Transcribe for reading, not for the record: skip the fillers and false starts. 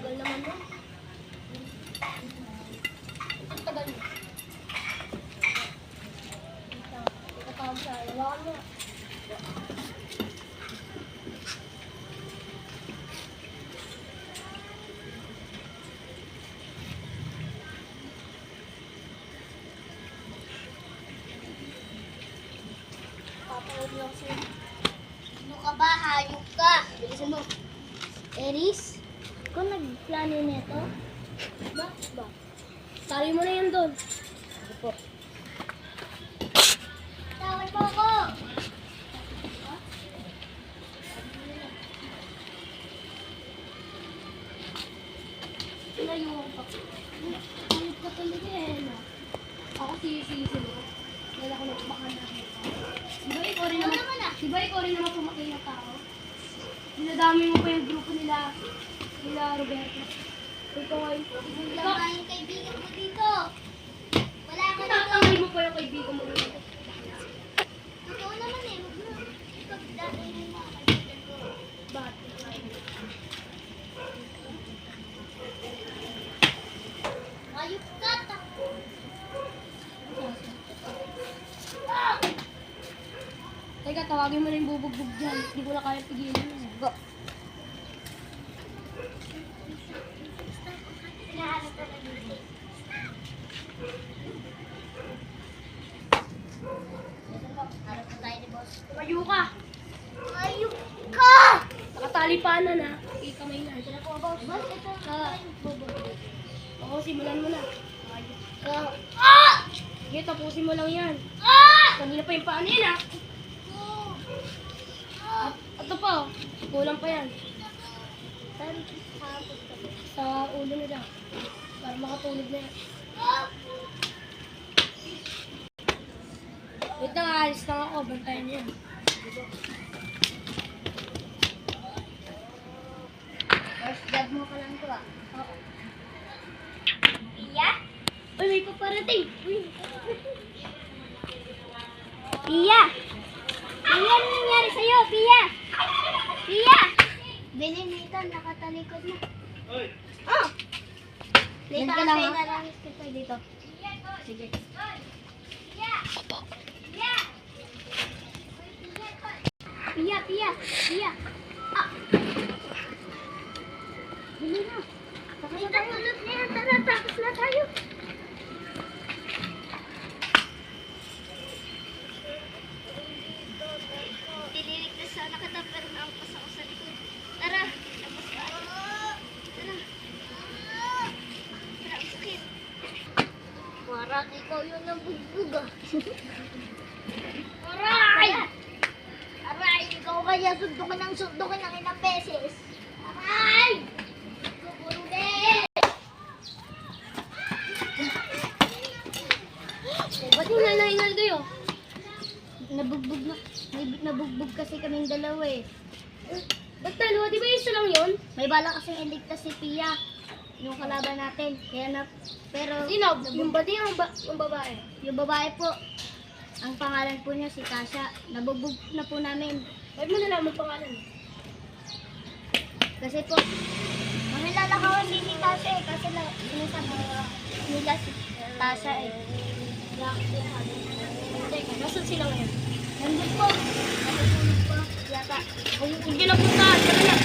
tagal naman mo. Ang tagal mo. Ito pa ang siya. Iwakan mo. Papawag lang siya. Ano ka ba? Hayop ka. Bilisan mo. Eris, kung nagplano nito, Ba? Tali mo na yan doon. po. Tawag po ako. Pinayuhan pa. Ayop ka talaga eh. No? Ako sisi mo. Dahil ako nagbakan na kita. Di ba ikaw rin naman pumatay na tao? Dinadami mo pa yung grupo nila Roberto. Ikaw ay... Wala ka yung kaibigan mo dito. Wala ka dito. Tatangay mo pa yung kaibigan mo dito. Totoo naman eh. Huwag mo ipagdagay mo mga kaibigan ko. Bakit? Hayop ka. Teka, tawagin mo na yung bubugbog dyan. Hindi ko na kaya pigilan. Go. Hinahanap ka na dito. Harap na tayo ni boss. Tumayo ka. Hayop ka! Nakatali pa na na. Kamay na. Sila po, boss. Boss, ito. Oo, simulan mo na. Ka. Sige, tapusin mo lang yan. Kanina pa yung paano yan ah. At ito pa, kulang pa yan. Saan hapos ka ba? Sa ulo nila. Para makatulog na yan. Wait lang, alis lang ako. Bantayan niya. First job mo ka lang to ah. Oo. Pia? Uy, may paparating. Uy. Pia! Pia, ano nangyari sa'yo? Pia! Pia! Beninitan, nakatalikod mo. Oh! Dito Yan ka lang, kasi ha? nalangis kita dito. Sige. Pia, Pia, Pia. Ah! Dili na. Tapos na tayo. Tulog na yan. Tara, tapos na tayo. Dililigtas sana kita pero naampas ako sa likod. Tara, tapos na. Tara. Tara, ang sakit. Parang ikaw yun ang bugbog ah. Aray! Aray! Ikaw kaya sundukin ng ilang beses. Aray! Suburude! Ba't yung nahingal kayo? Nabugbog na. Nabugbog kasi kaming dalawa eh. Ba't dalawa? Di ba isa lang yun? May bala kasing iligtas si Pia. Yung kalaban natin. Kaya na... Pero... Sino? Yung bati yung babae? Yung babae po. Ang pangalan po niya si Tasha. Nabugbog na po namin. Ba't mo nalaman pangalan? Kasi po, mangilalakawan din ni Tasha eh. Kasi sinasabi nila si Tasha eh. Teka, nasan sila ngayon? Nandun po. Natutulog po. Yata. Huwag niyo na puntahan. Tara na.